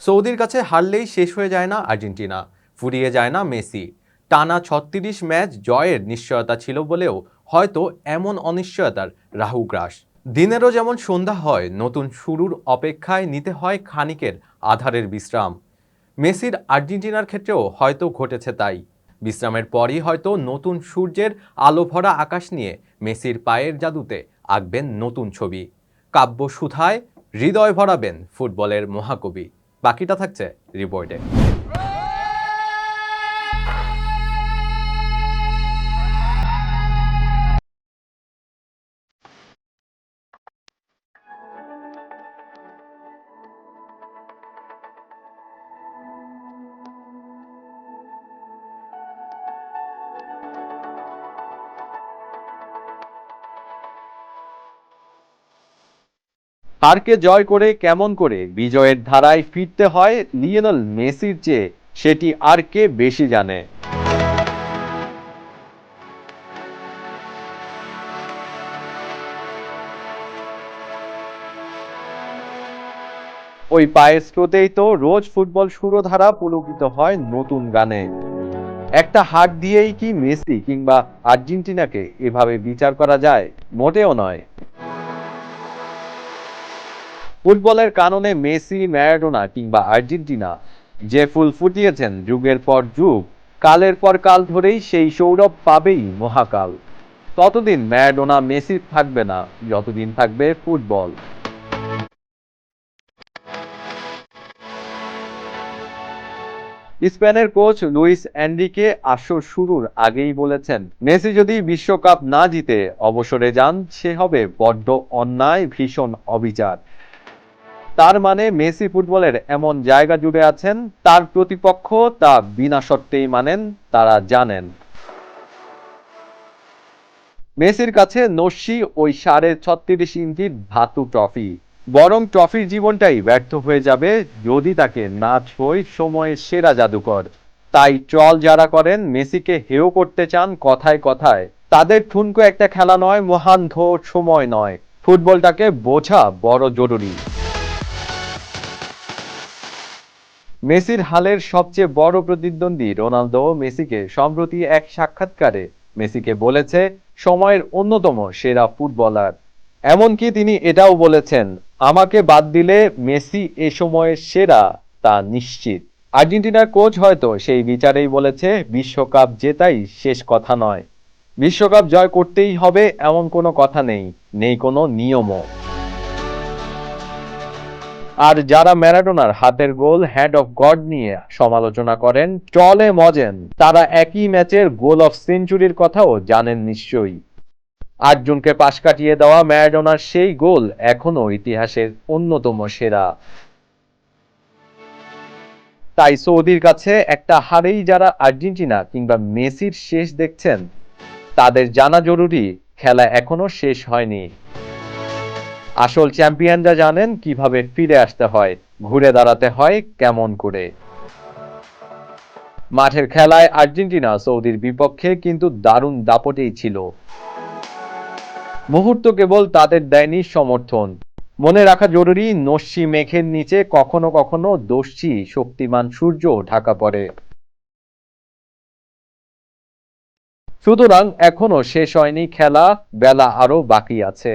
সৌদির কাছে হারলেই শেষ হয়ে যায় না আর্জেন্টিনা, ফুরিয়ে যায় না মেসি। টানা ৩৬ ম্যাচ জয়ের নিশ্চয়তা ছিল বলেও হয়তো এমন অনিশ্চয়তার রাহুগ্রাস। দিনেরও যেমন সন্ধ্যা হয়, নতুন শুরুর অপেক্ষায় নিতে হয় খানিকের আধারের বিশ্রাম। মেসির আর্জেন্টিনার ক্ষেত্রেও হয়তো ঘটেছে তাই। বিশ্রামের পরই হয়তো নতুন সূর্যের আলো ভরা আকাশ নিয়ে মেসির পায়ের জাদুতে আঁকবেন নতুন ছবি। কাব্য সুধায় হৃদয় ভরাবেন ফুটবলের মহাকবি। বাকিটা থাকছে রিপোর্টে। হারকে জয় করে কেমন করে বিজয়ের ধারায় ফিরতে হয় লিওনেল মেসির চেয়ে সেটি আর কে বেশি জানে। ওই পায়ের স্রোতেই তো রোজ ফুটবল সুরধারা পুলকিত হয় নতুন গানে। একটা হার দিয়েই কি মেসি কিংবা আর্জেন্টিনাকে এভাবে বিচার করা যায়? মোটেও নয়। ফুটবলের কাননে মেসি, ম্যারাডোনা কিংবা আর্জেন্টিনা যে ফুল ফুটিয়েছেন যুগের পর যুগ, কালের পর কাল ধরেই সেই সৌরভ পাবেই মহাকাল। ততদিন ম্যারাডোনা মেসি থাকবে না, যতদিন থাকবে ফুটবল। স্পেনের কোচ লুইস এনরিকে আসর শুরুর আগেই বলেছেন, মেসি যদি বিশ্বকাপ না জিতে অবসরে যান, সে হবে বড্ড অন্যায়, ভীষণ অবিচার। তার মানে মেসি ফুটবলের এমন জায়গা জুড়ে আছেন, তার প্রতিপক্ষ তা বিনা শর্তেই মানেন, তারা জানেন। মেসির কাছে নস্যি ওই 36.5 ইঞ্চির ধাতু ট্রফি, বরং ট্রফির জীবনটাই ব্যর্থ হয়ে যাবে যদি তাকে না ছোঁয় সময়ের সেরা জাদুকর। তাই ট্রল যারা করেন, মেসিকে হেয় করতে চান কথায় কথায়, তাদের ঠুনকো একটা খেলা নয়, মহান ধোর সময় নয়, ফুটবলটাকে বোঝা বড় জরুরি। মেসির হালের সবচেয়ে বড় প্রতিদ্বন্দ্বী রোনালদো মেসিকে সম্প্রতি এক সাক্ষাৎকারে মেসিকে বলেছে সময়ের অন্যতম সেরা ফুটবলার। এমনকি তিনি এটাও বলেছেন, আমাকে বাদ দিলে মেসি এ সময়ের সেরা, তা নিশ্চিত। আর্জেন্টিনার কোচ হয়তো সেই বিচারেই বলেছে, বিশ্বকাপ জেতাই শেষ কথা নয়, বিশ্বকাপ জয় করতেই হবে এমন কোনো কথা নেই, নেই কোনো নিয়মও। আর যারা ম্যারাডোনার হাতের গোল হ্যান্ড অফ গড নিয়ে সমালোচনা করেন, ট্রলে মজেন, তারা একই ম্যাচের গোল অফ সেঞ্চুরির কথাও জানেন নিশ্চয়ই। 8 জনকে পাশ কাটিয়ে দেওয়া ম্যারাডোনার সেই গোল এখনো ইতিহাসের অন্যতম সেরা। তাই সৌদির কাছে একটা হারেই যারা আর্জেন্টিনা কিংবা মেসির শেষ দেখছেন, তাদের জানা জরুরি, খেলা এখনো শেষ হয়নি। আসল চ্যাম্পিয়নরা জানেন কিভাবে ফিরে আসতে হয়, ঘুরে দাঁড়াতে হয় কেমন করে। মাঠের খেলায় আর্জেন্টিনা সৌদির বিপক্ষে কিন্তু দারুণ দাপটেই ছিল। মুহূর্ত কেবল তাদের দেয়নি সমর্থন। মনে রাখা জরুরি, নস্যি মেঘের নিচে কখনো কখনো দস্যি শক্তিমান সূর্য ঢাকা পড়ে। সুতরাং এখনো শেষ হয়নি খেলা, বেলা আরো বাকি আছে।